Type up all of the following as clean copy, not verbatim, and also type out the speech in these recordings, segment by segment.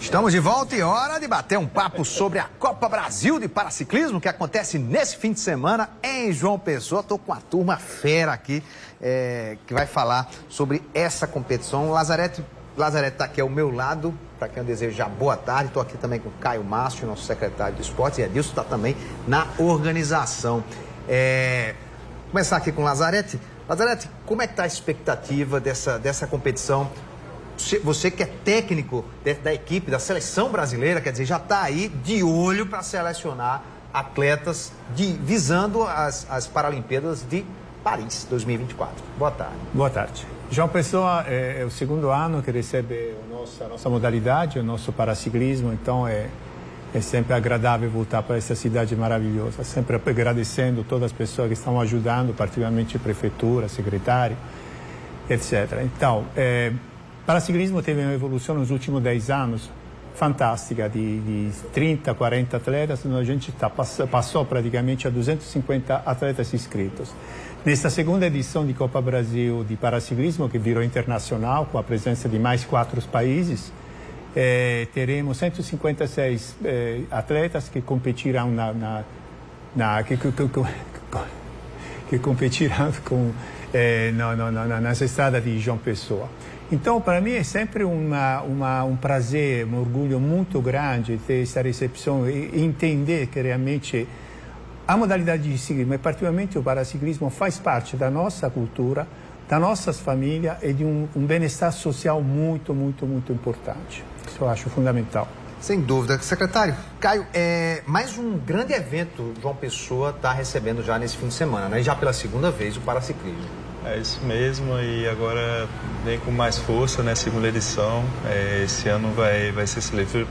Estamos de volta e hora de bater um papo sobre a Copa Brasil de Paraciclismo, que acontece nesse fim de semana em João Pessoa. Estou com a turma fera aqui, que vai falar sobre essa competição. Lazarete está aqui ao meu lado, para quem eu desejo já boa tarde. Estou aqui também com o Caio Márcio, nosso secretário de esportes, e Edilson está também na organização. Começar aqui com o Lazarete. Lazarete, como é que está a expectativa dessa competição? Você que é técnico da equipe, da seleção brasileira, quer dizer, já está aí de olho para selecionar atletas visando as Paralimpíadas de Paris 2024. Boa tarde. Boa tarde. João Pessoa é o segundo ano que recebe a nossa modalidade, o nosso paraciclismo, então é sempre agradável voltar para essa cidade maravilhosa, sempre agradecendo todas as pessoas que estão ajudando, particularmente a prefeitura, secretário, etc. Então, o paraciclismo teve uma evolução nos últimos 10 anos fantástica, de 30, 40 atletas, a gente passou praticamente a 250 atletas inscritos. Nesta segunda edição de Copa Brasil de Paraciclismo, que virou internacional, com a presença de mais 4 países, teremos 156 atletas que competirão que competirão nessa estrada de João Pessoa. Então, para mim é sempre um prazer, um orgulho muito grande ter essa recepção e entender que realmente a modalidade de ciclismo, e particularmente o paraciclismo, faz parte da nossa cultura, das nossas famílias e de um bem-estar social muito, muito, muito importante. Isso eu acho fundamental. Sem dúvida. Secretário, Caio, mais um grande evento João Pessoa está recebendo já nesse fim de semana, né? Já pela segunda vez o paraciclismo. É isso mesmo, e agora vem com mais força, né? Segunda edição. Esse ano vai ser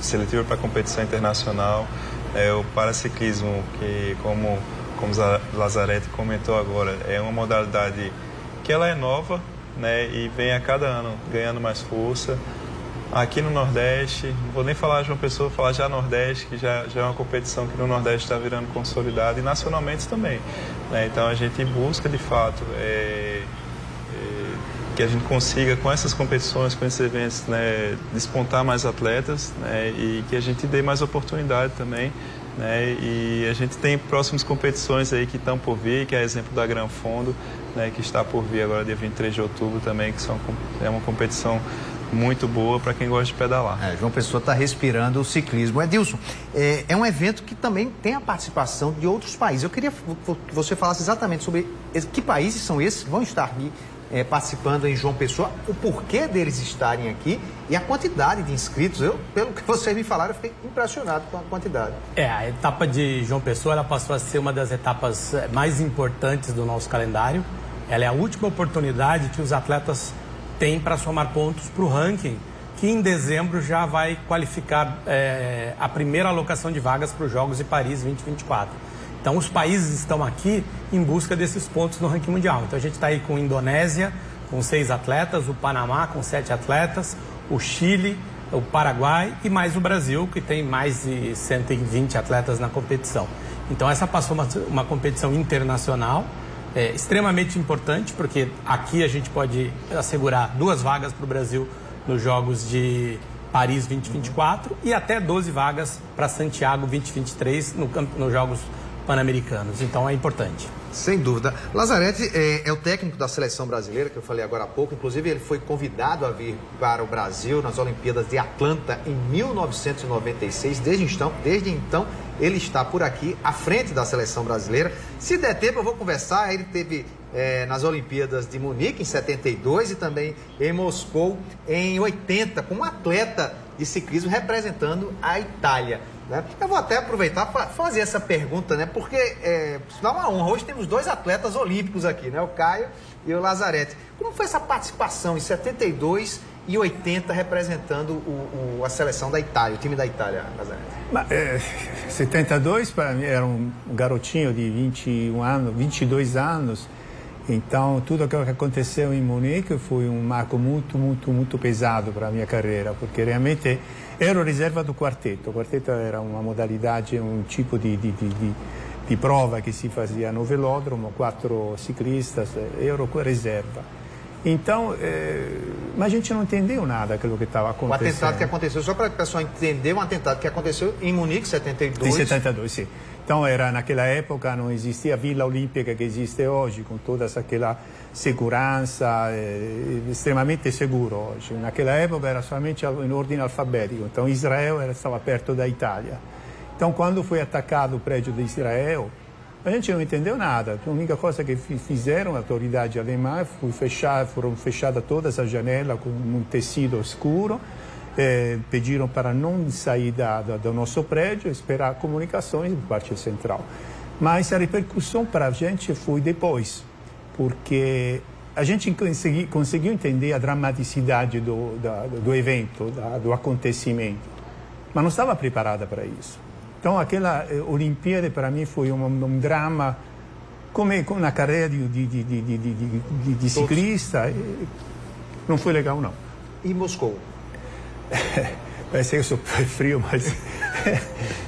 seletivo para competição internacional. O paraciclismo, que como o Lazarete comentou agora, é uma modalidade que ela é nova, né? E vem a cada ano ganhando mais força. Aqui no Nordeste, não vou nem falar João Pessoa, vou falar já Nordeste, que já é uma competição que no Nordeste está virando consolidada, e nacionalmente também, né? Então a gente busca de fato que a gente consiga com essas competições, com esses eventos, né, despontar mais atletas, né, e que a gente dê mais oportunidade também, né, e a gente tem próximas competições aí que estão por vir, que é exemplo da Gran Fondo, né, que está por vir agora dia 23 de outubro também, que é uma competição muito boa para quem gosta de pedalar. João Pessoa está respirando o ciclismo. Edilson, é um evento que também tem a participação de outros países. Eu queria que você falasse exatamente sobre que países são esses que vão estar aqui participando em João Pessoa, o porquê deles estarem aqui e a quantidade de inscritos. Pelo que vocês me falaram, eu fiquei impressionado com a quantidade. A etapa de João Pessoa, ela passou a ser uma das etapas mais importantes do nosso calendário. Ela é a última oportunidade que os atletas têm para somar pontos para o ranking, que em dezembro já vai qualificar a primeira alocação de vagas para os Jogos de Paris 2024. Então, os países estão aqui em busca desses pontos no ranking mundial. Então, a gente está aí com a Indonésia, com 6 atletas, o Panamá, com 7 atletas, o Chile, o Paraguai e mais o Brasil, que tem mais de 120 atletas na competição. Então, essa passou uma competição internacional, extremamente importante, porque aqui a gente pode assegurar 2 vagas para o Brasil nos Jogos de Paris 2024 e até 12 vagas para Santiago 2023 nos Jogos Pan-Americanos. Então é importante. Sem dúvida. Lazarete é o técnico da seleção brasileira, que eu falei agora há pouco. Inclusive, ele foi convidado a vir para o Brasil nas Olimpíadas de Atlanta em 1996. Desde então, ele está por aqui, à frente da seleção brasileira. Se der tempo, eu vou conversar. Ele teve nas Olimpíadas de Munique, em 72, e também em Moscou, em 80, como atleta de ciclismo representando a Itália, né? Eu vou até aproveitar para fazer essa pergunta, né? Porque isso dá uma honra. Hoje temos 2 atletas olímpicos aqui, né? O Caio e o Lazarete. Como foi essa participação em 72 e 80 representando a seleção da Itália, o time da Itália, Lazarete? 72 para mim era um garotinho de 21 anos, 22 anos. Então, tudo aquilo que aconteceu em Munique foi um marco muito, muito, muito pesado para a minha carreira, porque realmente ero reserva do quarteto. O quarteto era uma modalidade, um tipo de prova que si fazia no velódromo, 4 ciclistas, ero reserva. Então, mas a gente não entendeu nada daquilo que estava acontecendo. O atentado que aconteceu, só para o pessoal entender, um atentado que aconteceu em Munique, 72. Em 72, sim. Então, naquela época não existia a Vila Olímpica que existe hoje, com toda aquela segurança, extremamente seguro hoje. Naquela época era somente em ordem alfabético, então Israel estava perto da Itália. Então, quando foi atacado o prédio de Israel, a gente não entendeu nada. A única coisa que fizeram a autoridade alemã foram fechadas todas as janelas com um tecido escuro, pediram para não sair do nosso prédio, esperar comunicações do quartel central. Mas a repercussão para a gente foi depois, porque a gente conseguiu entender a dramaticidade do evento, do acontecimento, mas não estava preparada para isso. Então, aquela Olimpíada para mim foi um drama, come na carreira de ciclista, não foi legal, não. E Moscou? Parece que eu sou frio, mas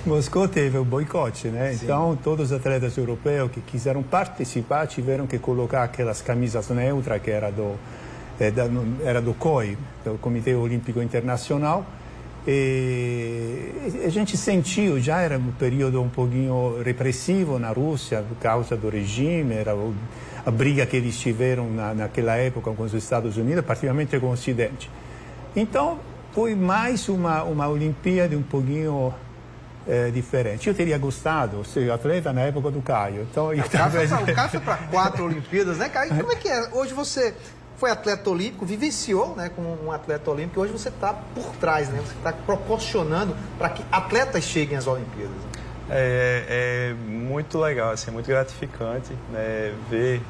Moscou teve o boicote, né? Sim. Então, todos os atletas europeus que quiseram participar tiveram que colocar aquelas camisas neutras que era do COI, do Comitê Olímpico Internacional. E a gente sentiu, já era um período um pouquinho repressivo na Rússia por causa do regime, era a briga que eles tiveram naquela época com os Estados Unidos, particularmente com o Ocidente. Então, foi mais uma Olimpíada um pouquinho diferente. Eu teria gostado de ser atleta na época do Caio. Então, o Caio foi para 4 Olimpíadas, né, Caio? E como é que é? Hoje você foi atleta olímpico, vivenciou, né, como um atleta olímpico, e hoje você está por trás, né? Você está proporcionando para que atletas cheguem às Olimpíadas. É muito legal, assim, muito gratificante, né, ver,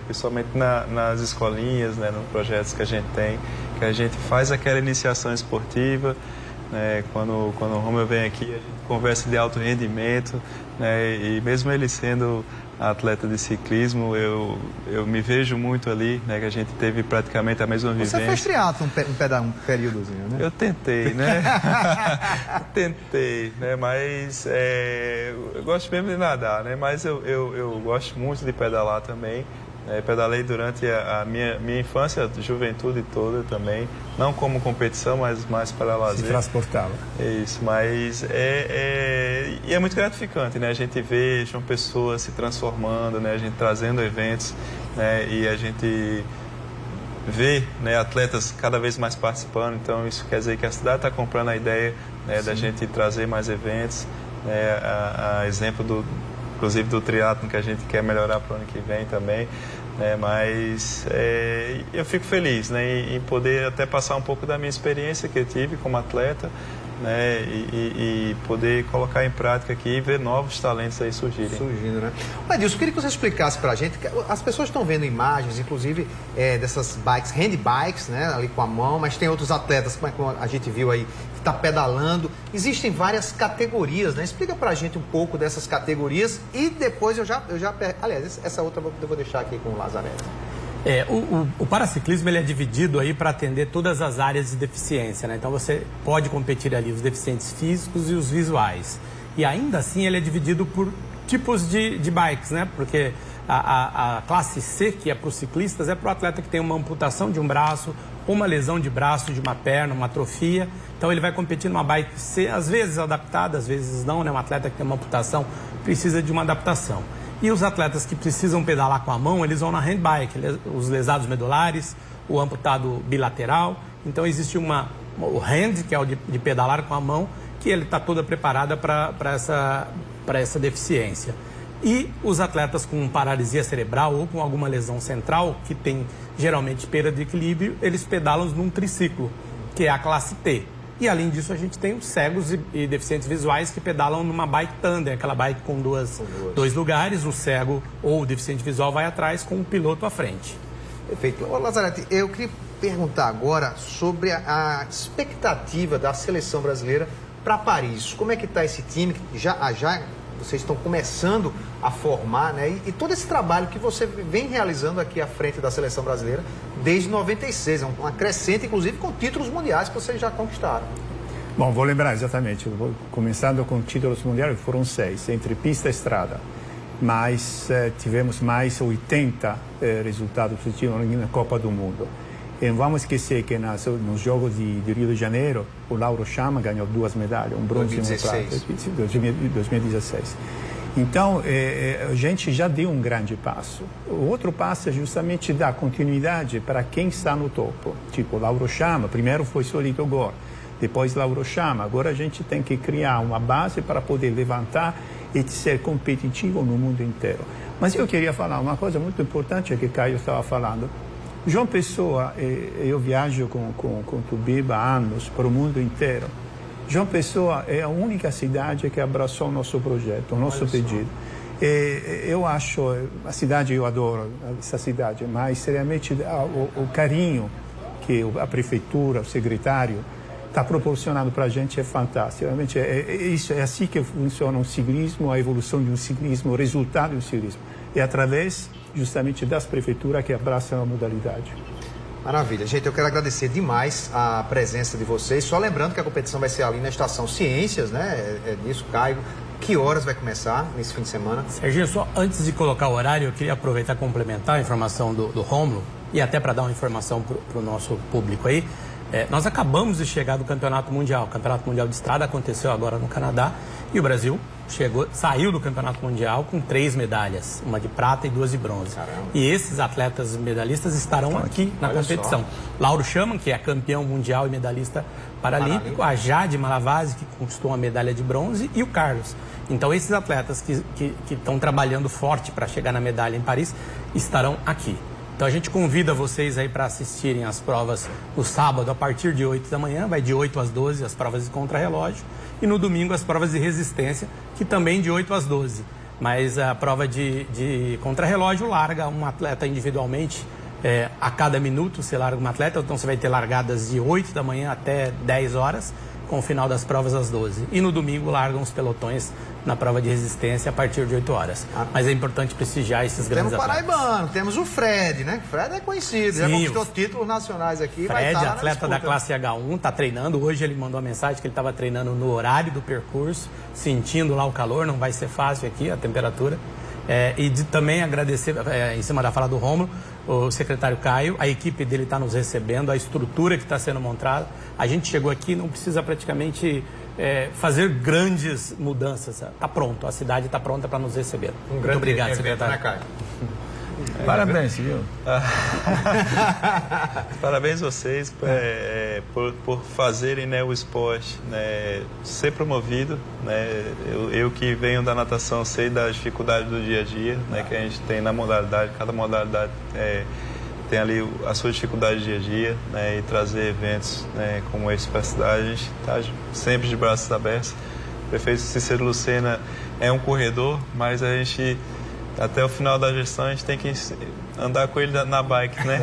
principalmente nas escolinhas, né, nos projetos que a gente tem, que a gente faz aquela iniciação esportiva, né, quando o Romeu vem aqui, a gente conversa de alto rendimento, né, e mesmo ele sendo atleta de ciclismo, eu me vejo muito ali, né, que a gente teve praticamente a mesma vivência. Você fez triatlo um períodozinho, né? Eu tentei, né? Tentei, né? Mas eu gosto mesmo de nadar, né? Mas eu gosto muito de pedalar também. Pedalei durante a minha infância, juventude toda também, não como competição, mas mais para lazer. Se transportava. Isso, mas é muito gratificante, né? A gente vê João Pessoa se transformando, né? A gente trazendo eventos, né? E a gente vê, né, atletas cada vez mais participando, então isso quer dizer que a cidade está comprando a ideia, né, da gente trazer mais eventos, né? A exemplo inclusive do triatlon, que a gente quer melhorar para o ano que vem também, né? Mas eu fico feliz, né, em poder até passar um pouco da minha experiência que eu tive como atleta, né, e poder colocar em prática aqui e ver novos talentos aí surgirem. Surgindo, né? Edilson, eu queria que você explicasse para a gente, as pessoas estão vendo imagens, inclusive dessas bikes, handbikes, né, ali com a mão, mas tem outros atletas, como a gente viu aí, está pedalando. Existem várias categorias, né? Explica pra gente um pouco dessas categorias e depois aliás, essa outra eu vou deixar aqui com o Lazzaretti. O paraciclismo ele é dividido aí para atender todas as áreas de deficiência, né? Então você pode competir ali os deficientes físicos e os visuais. E ainda assim ele é dividido por tipos de bikes, né? Porque a classe C, que é para os ciclistas, é para o atleta que tem uma amputação de um braço, uma lesão de braço, de uma perna, uma atrofia. Então ele vai competir numa bike C, às vezes adaptada, às vezes não, né? Um atleta que tem uma amputação precisa de uma adaptação. E os atletas que precisam pedalar com a mão, eles vão na handbike, os lesados medulares, o amputado bilateral. Então existe o hand, que é o de pedalar com a mão, que ele está toda preparada para essa deficiência. E os atletas com paralisia cerebral ou com alguma lesão central, que tem geralmente perda de equilíbrio, eles pedalam num triciclo, que é a classe T. E além disso a gente tem os cegos e deficientes visuais que pedalam numa bike tandem, aquela bike com dois lugares, o cego ou o deficiente visual vai atrás com o piloto à frente. Perfeito. Ô, Lazzaretti, eu queria perguntar agora sobre a expectativa da seleção brasileira para Paris. Como é que está esse time? Já vocês estão começando a formar, né? E todo esse trabalho que você vem realizando aqui à frente da seleção brasileira desde 96, uma crescente, inclusive com títulos mundiais que vocês já conquistaram. Bom, vou lembrar exatamente, começando com títulos mundiais, foram 6, entre pista e estrada. mas tivemos mais 80 resultados positivos na Copa do Mundo. E não vamos esquecer que nos Jogos de Rio de Janeiro, o Lauro Chama ganhou 2 medalhas, um bronze e uma prata, 2016. Então, a gente já deu um grande passo. O outro passo é justamente dar continuidade para quem está no topo. Tipo, Lauro Chama, primeiro foi Solito Gor, depois Lauro Chama. Agora a gente tem que criar uma base para poder levantar e ser competitivo no mundo inteiro. Mas eu queria falar uma coisa muito importante que o Caio estava falando. João Pessoa, eu viajo com Tubiba há anos para o mundo inteiro. João Pessoa é a única cidade que abraçou o nosso projeto, o nosso pedido. Eu acho, a cidade, eu adoro essa cidade, mas seriamente o carinho que a prefeitura, o secretário, está proporcionando para a gente é fantástico. Realmente é assim que funciona o ciclismo, a evolução de um ciclismo, o resultado do ciclismo. É através justamente das prefeituras que abraçam a modalidade. Maravilha. Gente, eu quero agradecer demais a presença de vocês. Só lembrando que a competição vai ser ali na Estação Ciências, né? É nisso, Caio. Que horas vai começar nesse fim de semana? Serginho, só antes de colocar o horário, eu queria aproveitar e complementar a informação do Rômulo e até para dar uma informação para o nosso público aí. Nós acabamos de chegar do Campeonato Mundial. O Campeonato Mundial de Estrada aconteceu agora no Canadá e o Brasil saiu do Campeonato Mundial com 3 medalhas, uma de prata e 2 de bronze. Caramba. E esses atletas medalhistas estarão aqui na competição. Só. Lauro Chama, que é campeão mundial e medalhista paralímpico, a Jade Malavasi, que conquistou uma medalha de bronze, e o Carlos. Então, esses atletas que estão trabalhando forte para chegar na medalha em Paris estarão aqui. Então, a gente convida vocês aí para assistirem às provas no sábado, a partir de 8 da manhã, vai de 8 às 12 as provas de contrarrelógio, e no domingo as provas de resistência, que também de 8 às 12. Mas a prova de contrarrelógio larga um atleta individualmente, a cada minuto você larga um atleta, então você vai ter largadas de 8 da manhã até 10 horas, com o final das provas às 12. E no domingo largam os pelotões na prova de resistência a partir de 8 horas. Mas é importante prestigiar esses grandes atletas. Temos o paraibano, temos o Fred, né? O Fred é conhecido, já conquistou títulos nacionais aqui. Fred, atleta da classe H1, está treinando. Hoje ele mandou uma mensagem que ele estava treinando no horário do percurso, sentindo lá o calor, não vai ser fácil aqui a temperatura. Também agradecer, em cima da fala do Rômulo, o secretário Caio, a equipe dele está nos recebendo, a estrutura que está sendo montada. A gente chegou aqui, não precisa praticamente fazer grandes mudanças. Está pronto, a cidade está pronta para nos receber. Muito obrigado, secretário. Caio? Parabéns, viu? Parabéns a vocês por fazerem, né, o esporte, né, ser promovido. Né? Eu que venho da natação sei das dificuldades do dia a dia, né, que a gente tem na modalidade. Cada modalidade tem ali a sua dificuldade do dia a dia, né, e trazer eventos, né, como esse para a cidade. A gente está sempre de braços abertos. O prefeito Cícero Lucena é um corredor, mas a gente... Até o final da gestão a gente tem que andar com ele na bike, né?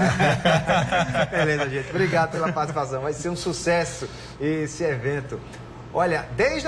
Beleza, gente. Obrigado pela participação. Vai ser um sucesso esse evento. Olha, desde a